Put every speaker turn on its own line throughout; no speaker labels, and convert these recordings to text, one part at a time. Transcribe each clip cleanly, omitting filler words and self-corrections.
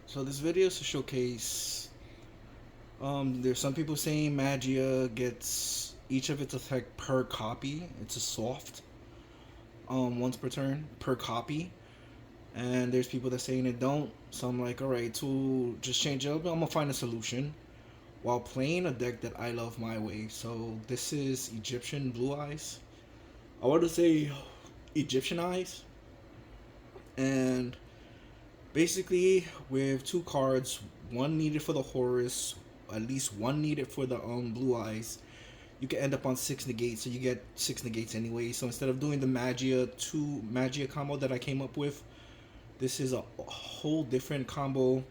So this video is to showcase. There's some people saying Magia gets each of its effect per copy. It's a soft. Once per turn per copy, and there's people that saying it don't. So I'm like, all right, to just change it up, I'm gonna find a solution while playing a deck that I love my way. So this is Egyptian Blue Eyes. I want to say Egyptian Eyes, and basically with two cards, one needed for the Horus, at least one needed for the Blue Eyes. You can end up on six negates, so you get six negates anyway. So instead of doing the Magia combo that I came up with, this is a whole different combo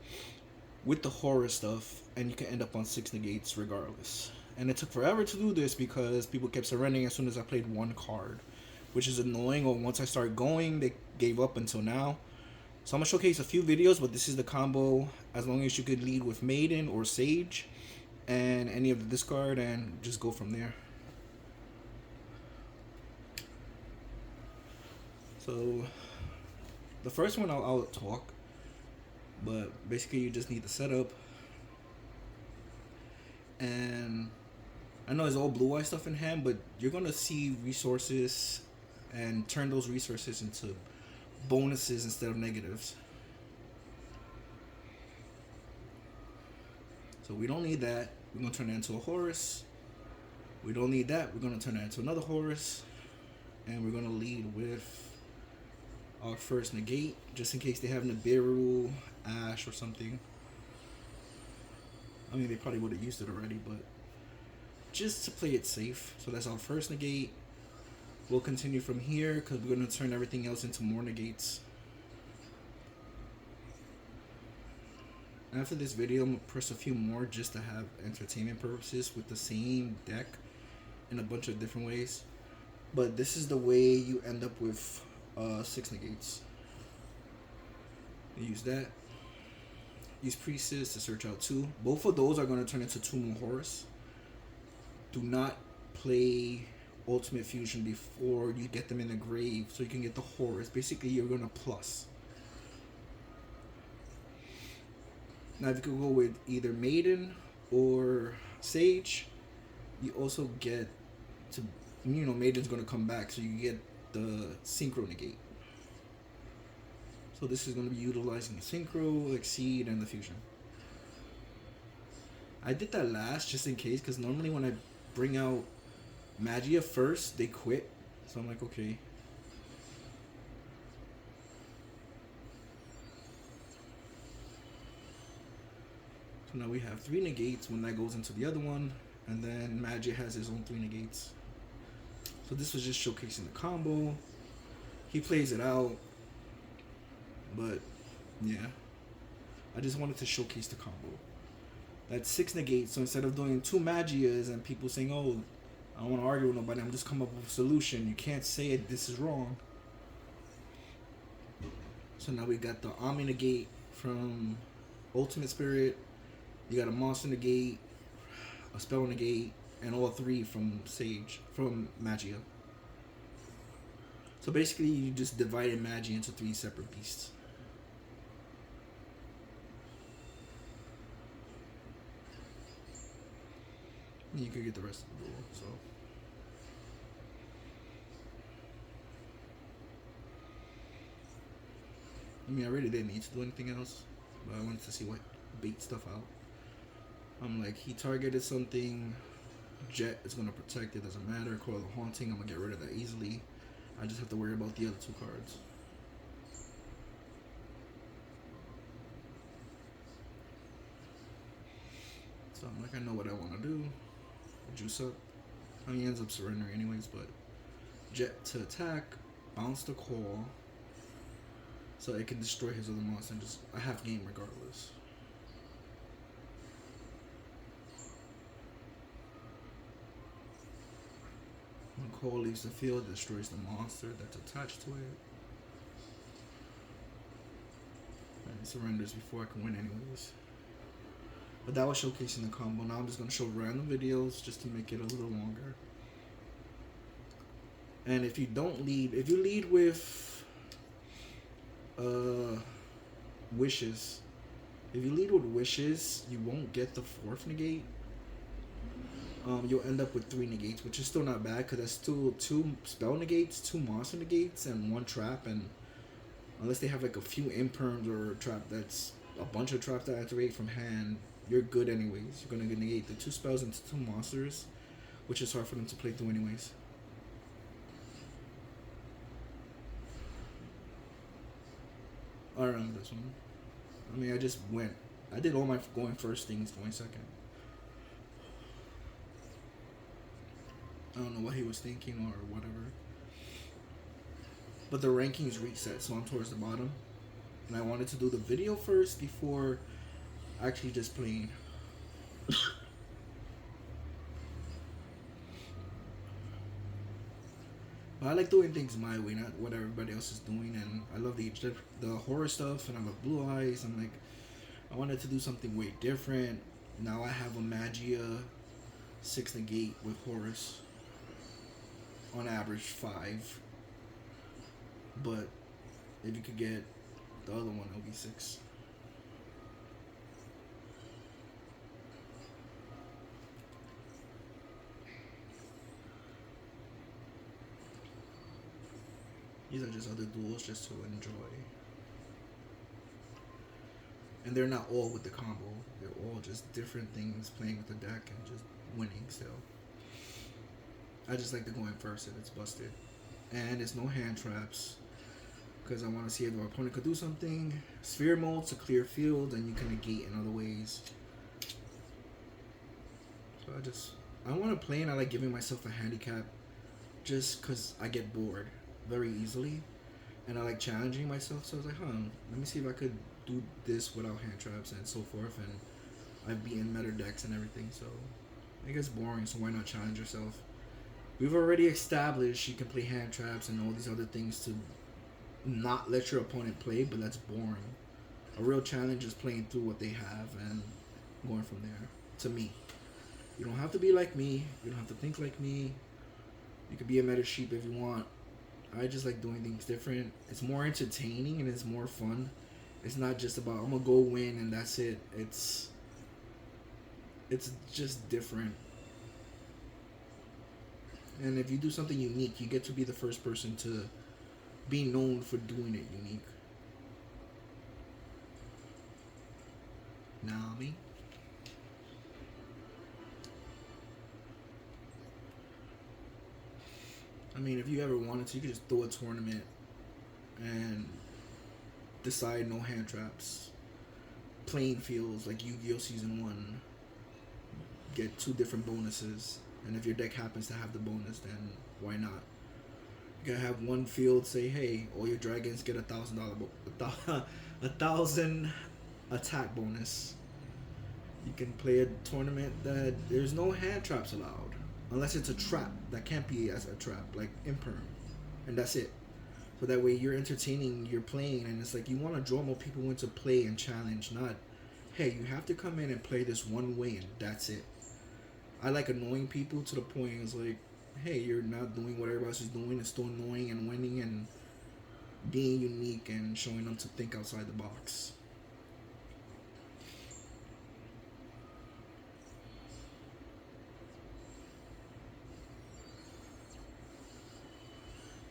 with the horror stuff, and you can end up on six negates regardless. And it took forever to do this because people kept surrendering as soon as I played one card, which is annoying. Or once I started going, they gave up until now. So I'm gonna showcase a few videos, but this is the combo. As long as you could lead with Maiden or Sage, and any of the discard, and just go from there. So the first one I'll talk, but basically you just need the setup. And I know it's all blue eye stuff in hand, but you're gonna see resources and turn those resources into bonuses instead of negatives. So we don't need that. We're gonna turn that into a Horus. We don't need that. We're gonna turn that into another Horus, and we're gonna lead with our first negate, just in case they have Nibiru, Ash, or something. I mean, they probably would have used it already, but just to play it safe. So that's our first negate. We'll continue from here because we're going to turn everything else into more negates. After this video, I'm going to press a few more just to have entertainment purposes with the same deck in a bunch of different ways. But this is the way you end up with six negates. You use that. Use Priestess to search out two. Both of those are going to turn into two more Horus. Do not play Ultimate Fusion before you get them in the grave so you can get the Horus. Basically, you're going to plus. Now, if you could go with either Maiden or Sage, you also get to, Maiden's going to come back, so you get the Synchro Negate. So this is going to be utilizing the Synchro, Exceed, and the Fusion. I did that last just in case, because normally when I bring out Magia first, they quit. So I'm like, okay. So now we have three negates when that goes into the other one, and then Magia has his own three negates. So this was just showcasing the combo. He plays it out, but yeah, I just wanted to showcase the combo. That's six negates. So instead of doing two Magias and people saying, "Oh, I don't want to argue with nobody, I'm just coming up with a solution," you can't say it. This is wrong. So now we got the Omni negate from Ultimate Spirit. You got a monster negate, a spell negate, and all three from Magia. So basically, you just divided Magia into three separate beasts. And you could get the rest of the rule. So. I mean, I really didn't need to do anything else, but I wanted to see what bait stuff out. I'm like, he targeted something. Jet is gonna protect it. Doesn't matter. Coil of Haunting. I'm gonna get rid of that easily. I just have to worry about the other two cards. So I'm like, I know what I want to do. Juice up. I mean, he ends up surrendering anyways, but Jet to attack, bounce the call, so it can destroy his other monster and just a half game regardless. When call leaves the field, it destroys the monster that's attached to it. And it surrenders before I can win anyways. But that was showcasing the combo. Now I'm just going to show random videos just to make it a little longer. And if you don't lead, if you lead with wishes, If you lead with wishes, you won't get the fourth negate. You'll end up with three negates, which is still not bad because that's still two spell negates, two monster negates, and one trap. And unless they have like a few imperms or a trap that's a bunch of traps that activate from hand, you're good anyways. You're gonna negate the two spells into two monsters, which is hard for them to play through anyways. I remember this one. I mean, I just went. I did all my going first things, going second. I don't know what he was thinking or whatever. But the rankings reset, so I'm towards the bottom. And I wanted to do the video first before actually just playing. But I like doing things my way, not what everybody else is doing. And I love the horror stuff, and I love Blue Eyes. I'm like, I wanted to do something way different. Now I have a Magia 6 negate with Horus. On average 5. But if you could get the other one, it'll be 6. These are just other duels just to enjoy. And they're not all with the combo. They're all just different things playing with the deck and just winning still. I just like the going first if it's busted. And it's no hand traps. Because I want to see if the opponent could do something. Sphere mode to clear field, and you can negate in other ways. So I want to play, and I like giving myself a handicap just because I get bored very easily. And I like challenging myself, so I was like, let me see if I could do this without hand traps and so forth. And I've beaten meta decks and everything, so it gets boring, so why not challenge yourself? We've already established you can play hand traps and all these other things to not let your opponent play, but that's boring. A real challenge is playing through what they have and going from there. To me, you don't have to be like me. You don't have to think like me. You could be a meta sheep if you want. I just like doing things different. It's more entertaining and it's more fun. It's not just about I'm gonna go win and that's it. It's just different. And if you do something unique, you get to be the first person to be known for doing it unique. Nami. I mean, if you ever wanted to, you could just throw a tournament and decide no hand traps. Playing fields like Yu-Gi-Oh! Season 1. Get 2 different bonuses. And if your deck happens to have the bonus, then why not? You can have one field say, hey, all your dragons get $1,000 attack bonus. You can play a tournament that there's no hand traps allowed. Unless it's a trap. That can't be as a trap, like Imperm. And that's it. So that way you're entertaining, you're playing, and it's like you want to draw more people into play and challenge, not, hey, you have to come in and play this one way and that's it. I like annoying people to the point it's like, hey, you're not doing what everybody else is doing. It's still annoying and winning and being unique and showing them to think outside the box.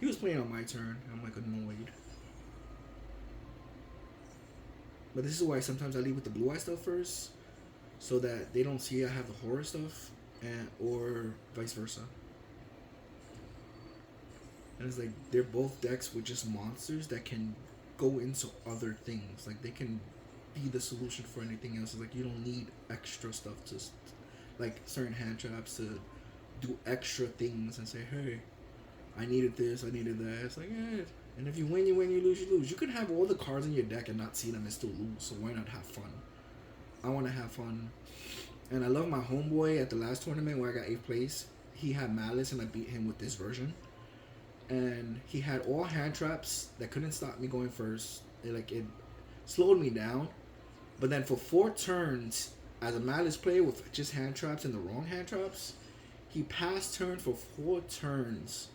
He was playing on my turn. I'm like annoyed. But this is why sometimes I leave with the blue eye stuff first, so that they don't see I have the horror stuff, and or vice versa. And it's like they're both decks with just monsters that can go into other things. Like they can be the solution for anything else. It's like you don't need extra stuff to, like certain hand traps to do extra things and say, hey, I needed this, I needed that. It's like, and if you win, you win, you lose, you lose. You can have all the cards in your deck and not see them and still lose, so why not have fun? I want to have fun. And I love my homeboy at the last tournament where I got 8th place. He had Malice and I beat him with this version. And he had all hand traps that couldn't stop me going first. It slowed me down. But then for 4 turns, as a Malice player with just hand traps and the wrong hand traps, he passed turn for 4 turns.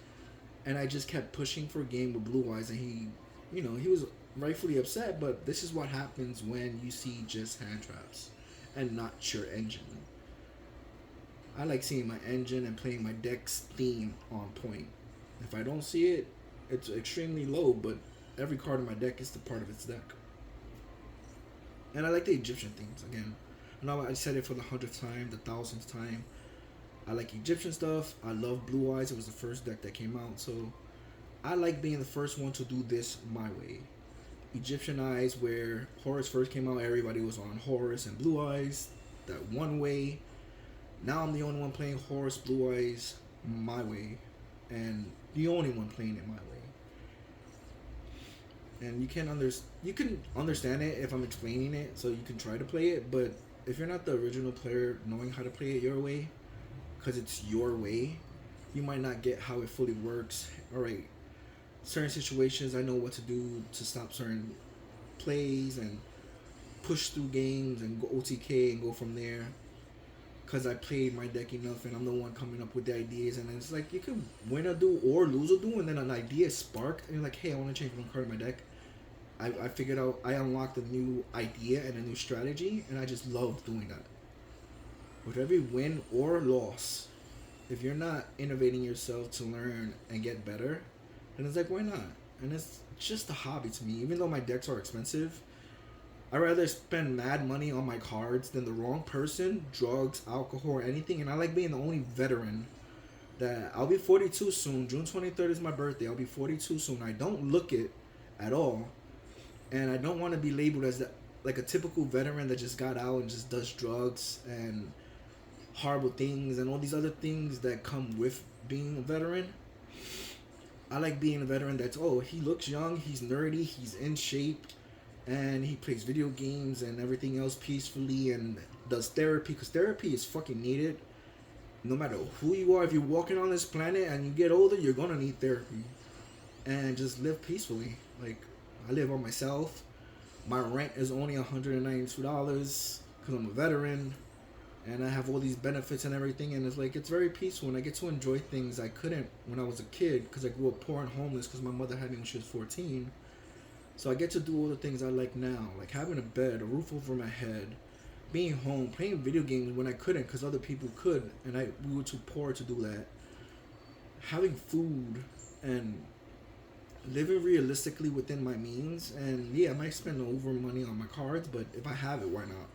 And I just kept pushing for a game with Blue Eyes, and he was rightfully upset, but this is what happens when you see just hand traps and not your engine. I like seeing my engine and playing my deck's theme on point. If I don't see it, it's extremely low, but every card in my deck is the part of its deck. And I like the Egyptian themes again. I know I said it for the 100th time, the 1000th time. I like Egyptian stuff. I love Blue Eyes. It was the first deck that came out, so I like being the first one to do this my way. Egyptian Eyes, where Horus first came out, everybody was on Horus and Blue Eyes, that one way. Now I'm the only one playing Horus Blue Eyes my way, and the only one playing it my way. And you can understand it if I'm explaining it, so you can try to play it. But if you're not the original player, knowing how to play it your way, because it's your way, you might not get how it fully works. All right, certain situations I know what to do to stop certain plays and push through games and go OTK and go from there. Because I played my deck enough and I'm the one coming up with the ideas, and then it's like you can win a duel or lose a duel, and then an idea is sparked and you're like, hey, I want to change one card in my deck. I figured out, I unlocked a new idea and a new strategy, and I just love doing that. With every win or loss, if you're not innovating yourself to learn and get better, then it's like, why not? And it's just a hobby to me. Even though my decks are expensive, I'd rather spend mad money on my cards than the wrong person, drugs, alcohol, or anything. And I like being the only veteran that I'll be 42 soon. June 23rd is my birthday. I'll be 42 soon. I don't look it at all. And I don't want to be labeled as like a typical veteran that just got out and just does drugs and horrible things and all these other things that come with being a veteran. I like being a veteran that's, oh, he looks young, he's nerdy, he's in shape, and he plays video games and everything else peacefully and does therapy, because therapy is fucking needed. No matter who you are, if you're walking on this planet and you get older, you're gonna need therapy. And just live peacefully. Like, I live on myself. My rent is only $192 because I'm a veteran. And I have all these benefits and everything, and it's like, it's very peaceful, and I get to enjoy things I couldn't when I was a kid, because I grew up poor and homeless because my mother had me when she was 14. So I get to do all the things I like now, like having a bed, a roof over my head, being home, playing video games when I couldn't because other people could, and we were too poor to do that. Having food and living realistically within my means, and yeah, I might spend over money on my cards, but if I have it, why not?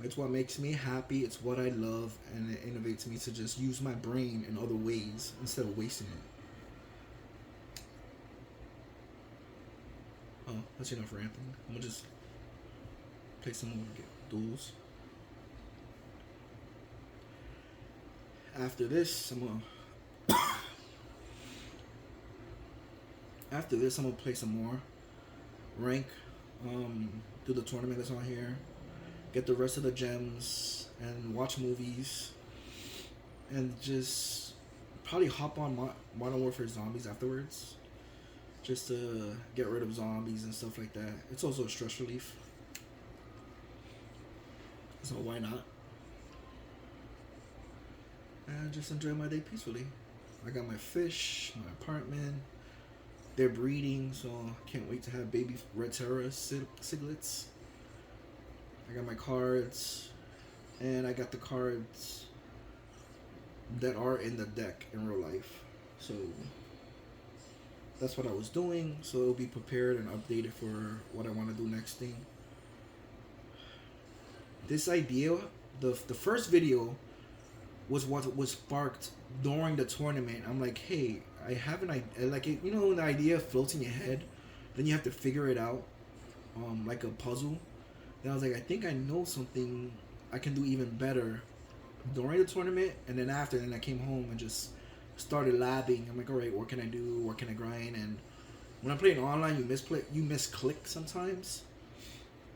It's what makes me happy, it's what I love, and it innovates me to just use my brain in other ways instead of wasting it. Oh, that's enough ranting. I'm gonna just play some more duels. After this, I'm gonna play some more rank, do the tournament that's on here, get the rest of the gems, and watch movies, and just probably hop on Modern Warfare Zombies afterwards, just to get rid of zombies and stuff like that. It's also a stress relief, so why not? And just enjoy my day peacefully. I got my fish, my apartment. They're breeding, so I can't wait to have baby red terror ciglets. I got my cards, and I got the cards that are in the deck in real life. So that's what I was doing, so it'll be prepared and updated for what I want to do next thing. This idea, the first video was what was sparked during the tournament. I'm like, hey, I have an idea, like, you know, the idea floats in your head, then you have to figure it out, like a puzzle. Then I was like, I think I know something I can do even better during the tournament, and then after, then I came home and just started labbing. I'm like, all right, what can I do? What can I grind? And when I'm playing online, you misclick sometimes.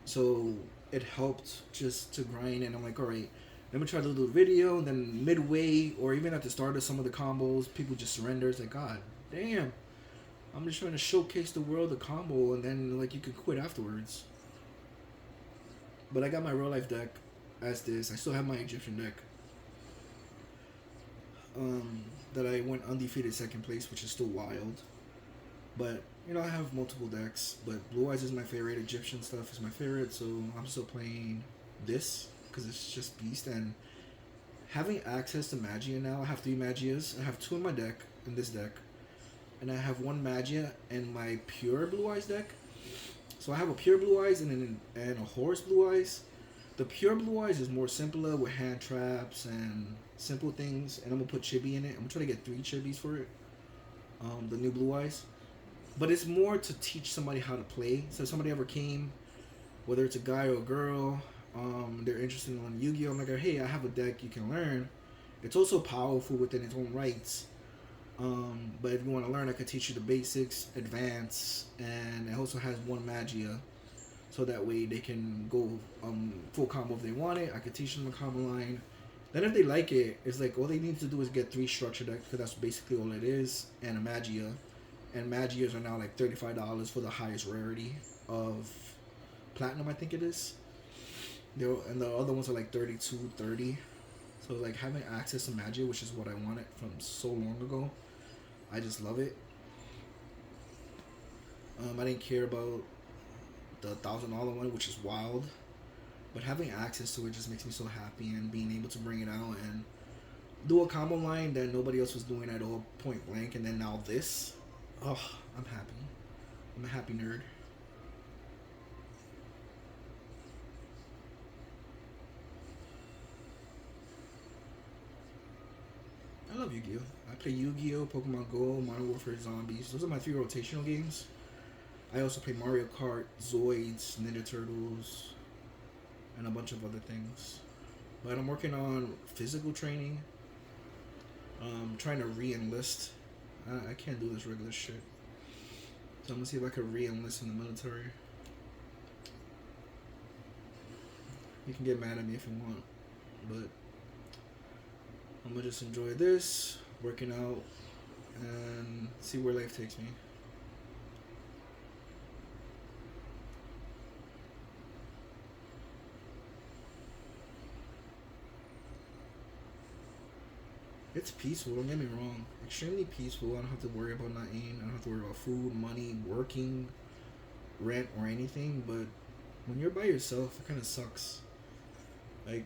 So it helped just to grind, and I'm like, all right, let me try to do the video, and then midway, or even at the start of some of the combos, people just surrender. It's like, God damn, I'm just trying to showcase the world the combo, and then like you can quit afterwards. But I got my real life deck as this. I still have my Egyptian deck. That I went undefeated second place, which is still wild. But I have multiple decks, but Blue Eyes is my favorite. Egyptian stuff is my favorite, so I'm still playing this because it's just beast. And having access to Magia now, I have three Magias. I have two in my deck in this deck, and I have one Magia in my pure Blue Eyes deck. So I have a pure Blue Eyes and a Horus Blue Eyes. The pure Blue Eyes is more simpler with hand traps and simple things, and I'm gonna put Chibi in it. I'm gonna try to get three Chibis for it. The new Blue Eyes. But it's more to teach somebody how to play. So if somebody ever came, whether it's a guy or a girl, they're interested in Yu-Gi-Oh! I'm like, hey, I have a deck you can learn. It's also powerful within its own rights. But if you want to learn, I could teach you the basics, advance, and it also has one Magia. So that way they can go full combo if they want it. I could teach them a combo line. Then if they like it, it's like all they need to do is get three structure decks because that's basically all it is, and a Magia. And Magias are now like $35 for the highest rarity of Platinum, I think it is. And the other ones are like 32, 30. So like having access to Magia, which is what I wanted from so long ago, I just love it. I didn't care about the $1,000 one, which is wild. But having access to it just makes me so happy, and being able to bring it out and do a combo line that nobody else was doing at all, point blank, and then now this. Oh, I'm happy. I'm a happy nerd. I love Yu-Gi-Oh! I play Yu-Gi-Oh!, Pokemon Go, Modern Warfare Zombies. Those are my three rotational games. I also play Mario Kart, Zoids, Ninja Turtles, and a bunch of other things. But I'm working on physical training. Trying to re-enlist. I can't do this regular shit. So I'm gonna see if I can re-enlist in the military. You can get mad at me if you want, but I'm gonna just enjoy this, working out, and see where life takes me. It's peaceful, don't get me wrong. Extremely peaceful. I don't have to worry about not eating. I don't have to worry about food, money, working, rent, or anything. But when you're by yourself, it kind of sucks. Like,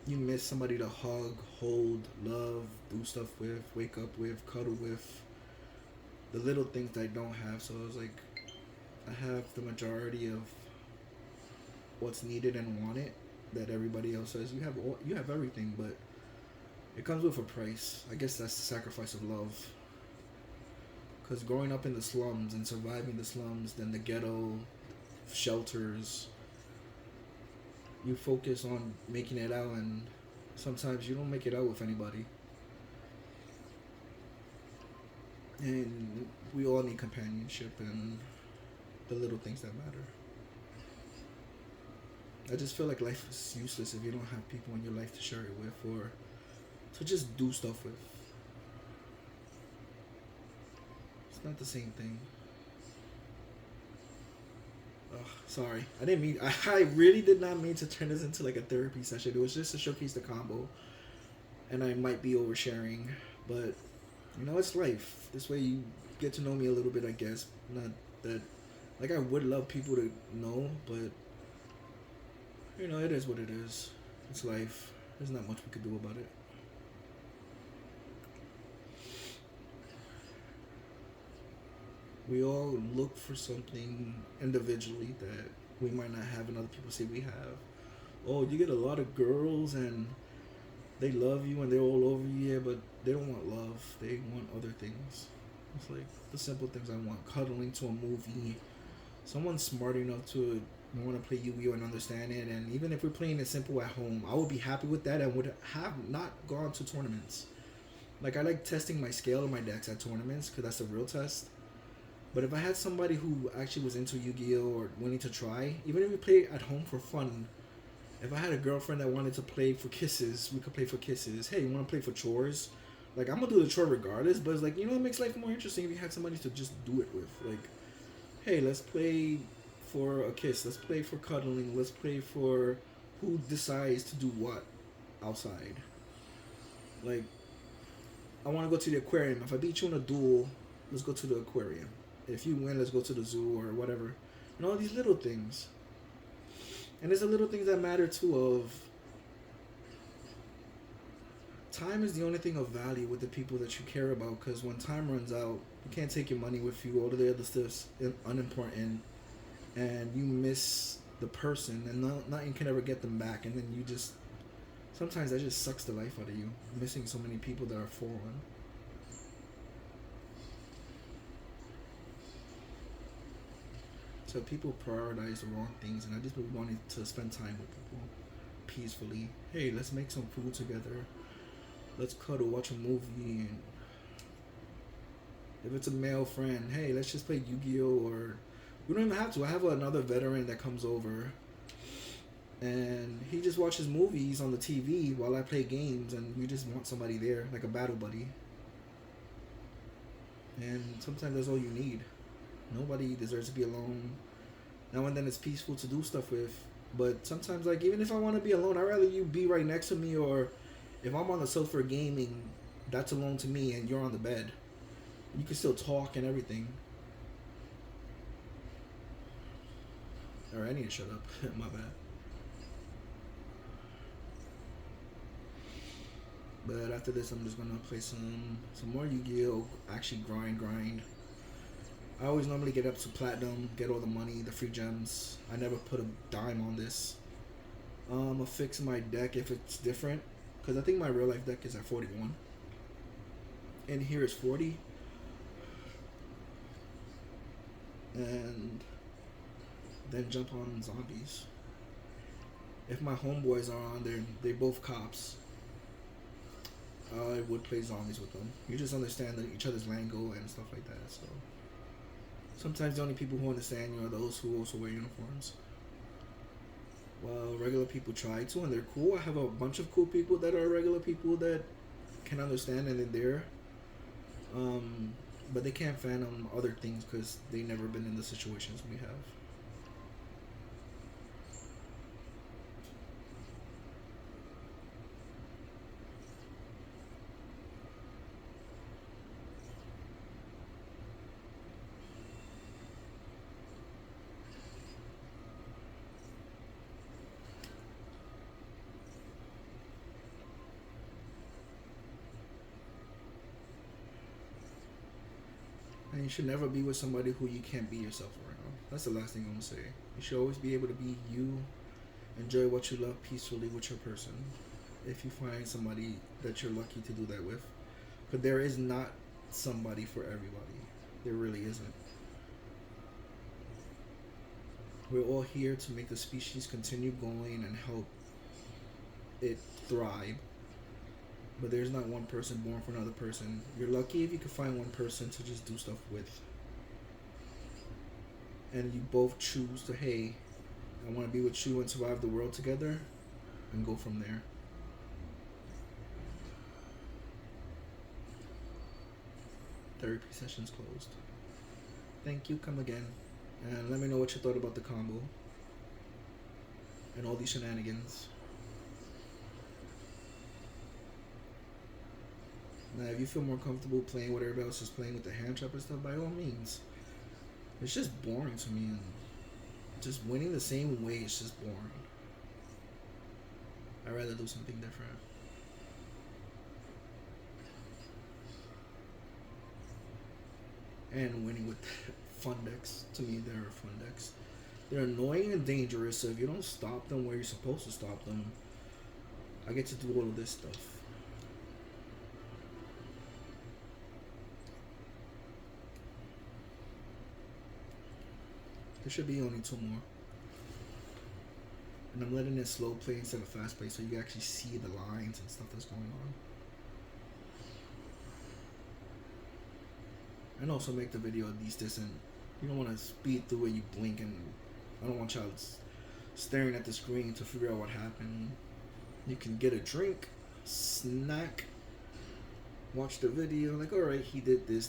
you miss somebody to hug, hold, love, do stuff with, wake up with, cuddle with. The little things that I don't have. So I was like, I have the majority of what's needed and wanted that everybody else says. You have everything, but it comes with a price. I guess that's the sacrifice of love. Because growing up in the slums and surviving the slums, then the ghetto, shelters, you focus on making it out, and sometimes you don't make it out with anybody. And we all need companionship and the little things that matter. I just feel like life is useless if you don't have people in your life to share it with, or to just do stuff with. It's not the same thing. Ugh, sorry. I didn't mean... I really did not mean to turn this into like a therapy session. It was just to showcase the combo. And I might be oversharing. But, it's life. This way you get to know me a little bit, I guess. Not that... Like, I would love people to know, but... it is what it is. It's life. There's not much we could do about it. We all look for something individually that we might not have and other people say we have. Oh, you get a lot of girls and they love you and they're all over you, yeah, but they don't want love. They want other things. It's like the simple things I want. Cuddling to a movie. Someone smart enough to want to play Yu-Gi-Oh! And understand it. And even if we're playing it simple at home, I would be happy with that and would have not gone to tournaments. Like, I like testing my scale of my decks at tournaments because that's the real test. But if I had somebody who actually was into Yu-Gi-Oh! Or wanting to try, even if we play at home for fun, if I had a girlfriend that wanted to play for kisses, we could play for kisses. Hey, you want to play for chores? Like, I'm going to do the chore regardless, but it's like, it makes life more interesting if you had somebody to just do it with. Like, hey, let's play for a kiss. Let's play for cuddling. Let's play for who decides to do what outside. Like, I want to go to the aquarium. If I beat you in a duel, let's go to the aquarium. If you win, let's go to the zoo or whatever. And all these little things. And it's the little things that matter too. Of time is the only thing of value with the people that you care about. Because when time runs out, you can't take your money with you. All of the other stuff's unimportant, and you miss the person, and nothing can ever get them back. And then you just sometimes that just sucks the life out of you. Missing so many people that are for one. So people prioritize the wrong things, and I just wanted to spend time with people peacefully. Hey, let's make some food together. Let's cuddle, watch a movie, and if it's a male friend, hey, let's just play Yu-Gi-Oh! Or we don't even have to. I have another veteran that comes over, and he just watches movies on the TV while I play games, and we just want somebody there, like a battle buddy. And sometimes that's all you need. Nobody deserves to be alone. Now and then it's peaceful to do stuff with, but sometimes, like, even if I want to be alone, I'd rather you be right next to me, or if I'm on the sofa gaming, that's alone to me, and you're on the bed. You can still talk and everything. Or I need to shut up. My bad. But after this, I'm just gonna play some more Yu-Gi-Oh! Actually grind. I always normally get up to platinum, get all the money, the free gems. I never put a dime on this. I'll fix my deck if it's different, because I think my real life deck is at 41. And here is 40. And then jump on zombies. If my homeboys are on there, they both cops, I would play zombies with them. You just understand each other's lingo and stuff like that, so sometimes the only people who understand you are those who also wear uniforms. Well, regular people try to, and they're cool. I have a bunch of cool people that are regular people that can understand and they're there. But they can't fathom other things because they've never been in the situations we have. And you should never be with somebody who you can't be yourself around. That's the last thing I'm gonna say. You should always be able to be you, enjoy what you love peacefully with your person. If you find somebody that you're lucky to do that with, but there is not somebody for everybody. There really isn't. We're all here to make the species continue going and help it thrive. But there's not one person born for another person. You're lucky if you can find one person to just do stuff with. And you both choose to, hey, I want to be with you and survive the world together, and go from there. Therapy session's closed. Thank you, come again. And let me know what you thought about the combo. And all these shenanigans. Now, if you feel more comfortable playing what everybody else is playing with the hand trap and stuff, by all means. It's just boring to me, and just winning the same way is just boring. I'd rather do something different. And winning with fun decks, to me, they're fun decks. They're annoying and dangerous, so if you don't stop them where you're supposed to stop them, I get to do all of this stuff. There should be only 2 more. And I'm letting it slow play instead of fast play so you actually see the lines and stuff that's going on. And also make the video at least decent. You don't want to speed through it, you blink, and I don't want y'all staring at the screen to figure out what happened. You can get a drink, snack, watch the video, like, alright, he did this.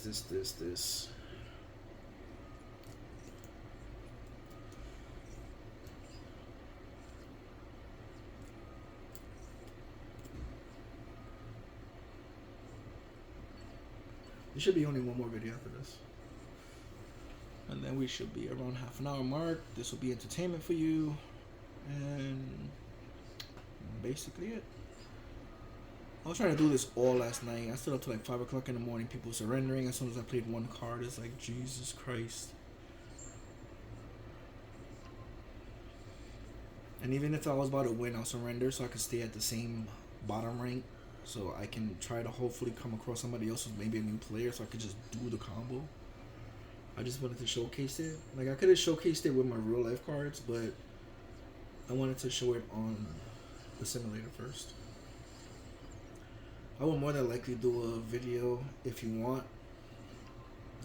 There should be only one more video after this. And we should be around half an hour mark. This will be entertainment for you. And basically it. I was trying to do this all last night. I stood up till like 5 o'clock in the morning. People surrendering as soon as I played one card. It's like, Jesus Christ. And even if I was about to win, I'll surrender so I can stay at the same bottom rank. So I can try to hopefully come across somebody else who's maybe a new player so I could just do the combo. I just wanted to showcase it. Like, I could have showcased it with my real life cards, but I wanted to show it on the simulator first. I will more than likely do a video if you want.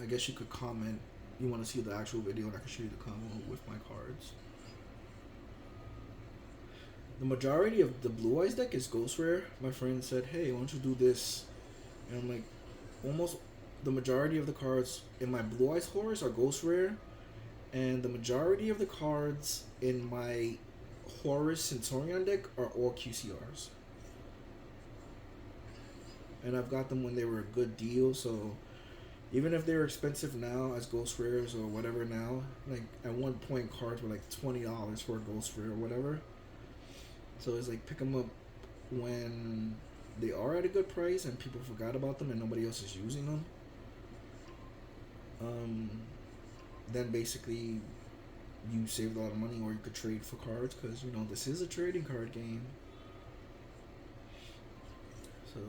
I guess you could comment you want to see the actual video and I can show you the combo with my cards. The majority of the Blue Eyes deck is Ghost Rare. My friend said, hey, why don't you do this? And I'm like, almost the majority of the cards in my Blue Eyes Horus are Ghost Rare. And the majority of the cards in my Horus Centurion deck are all QCRs. And I've got them when they were a good deal, so even if they're expensive now as Ghost Rares or whatever now, like at one point cards were like $20 for a Ghost Rare or whatever. So it's like pick them up when they are at a good price and people forgot about them and nobody else is using them. Then basically you saved a lot of money, or you could trade for cards because, you know, this is a trading card game. So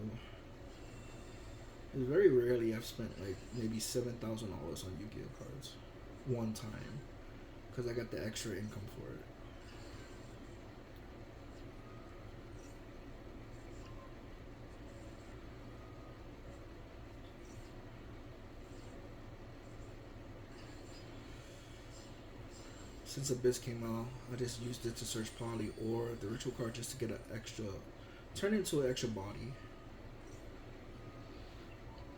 it's very rarely I've spent like maybe $7,000 on Yu-Gi-Oh cards one time because I got the extra income for it. Since Abyss came out, I just used it to search Poly or the ritual card just to get an extra, turn into an extra body.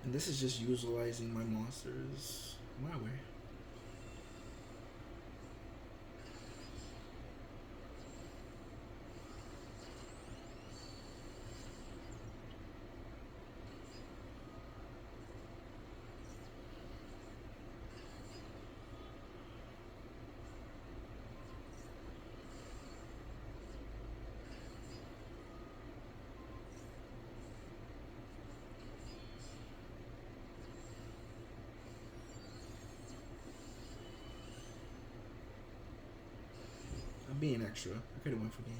And this is just utilizing my monsters my way. I'm being extra. I could have went for game.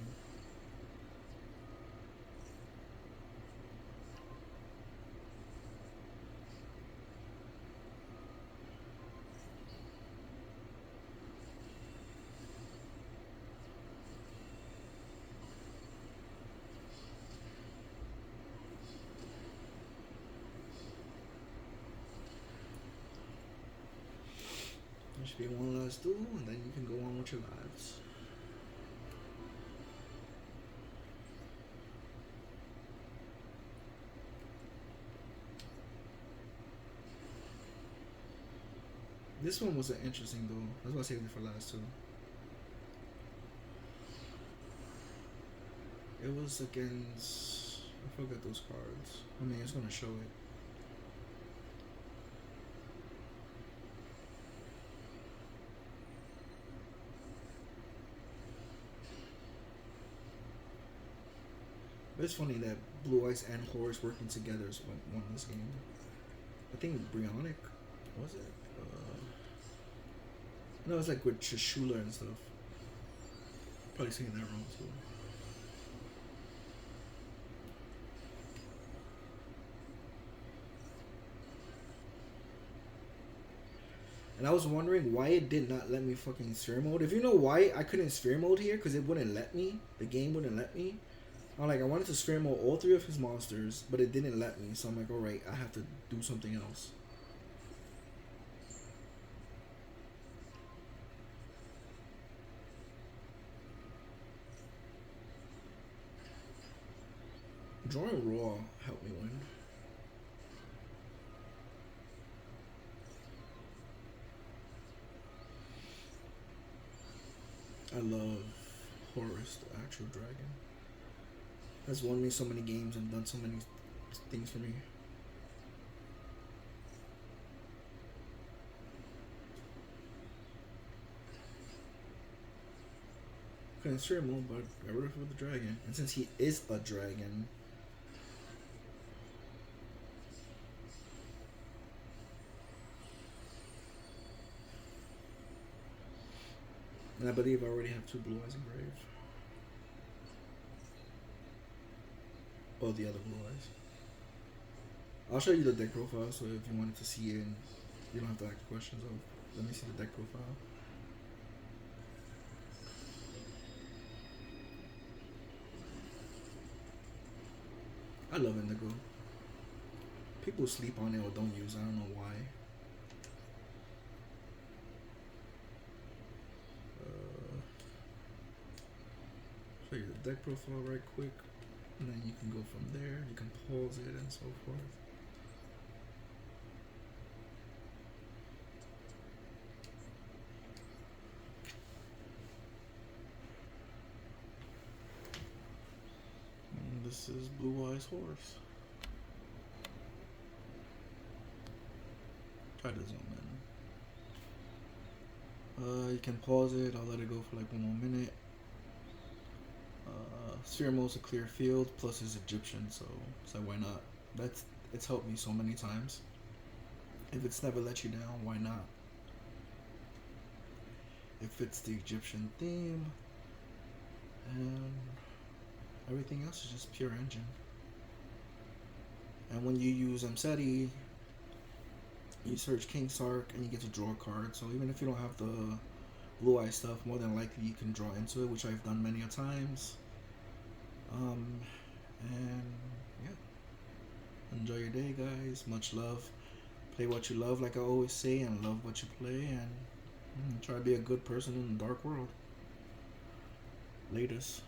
There should be one last duel, and then you can go on with your lives. This one wasn't interesting though. I was gonna save it for last too. It was against, I forgot those cards. I mean, it's gonna show it. But it's funny that Blue Eyes and Horus working together is what won this game. I think Brionic, was it? No, it was like with Shashula and stuff. Probably saying that wrong too. And I was wondering why it did not let me fucking sphere mode. If you know why I couldn't sphere mode here, because it wouldn't let me. The game wouldn't let me. I'm like, I wanted to sphere mode all three of his monsters, but it didn't let me. So I'm like, alright, I have to do something else. Drawing raw helped me win. I love Horus, the actual dragon. Has won me so many games and done so many things for me. couldn't steer him, but I rid of the dragon. And since he is a dragon, and I believe I already have 2 blue eyes engraved. Oh, the other blue eyes. I'll show you the deck profile, so if you wanted to see it, you don't have to ask questions of. Let me see the deck profile. I love indigo. People sleep on it or don't use it. I don't know why. Show you the deck profile right quick, and then you can go from there. You can pause it and so forth. And this is Blue Eyes Horus. Try to zoom in. You can pause it. I'll let it go for like 1 more minute. Sphere mode's a clear field, plus it's Egyptian, so why not? It's helped me so many times. If it's never let you down, why not? It fits the Egyptian theme, and everything else is just pure engine. And when you use Mseti, you search King Sark and you get to draw a card. So even if you don't have the blue eye stuff, more than likely you can draw into it, which I've done many a times. And yeah, enjoy your day, guys. Much love. Play what you love, like I always say, and love what you play, and try to be a good person in the dark world. Latest.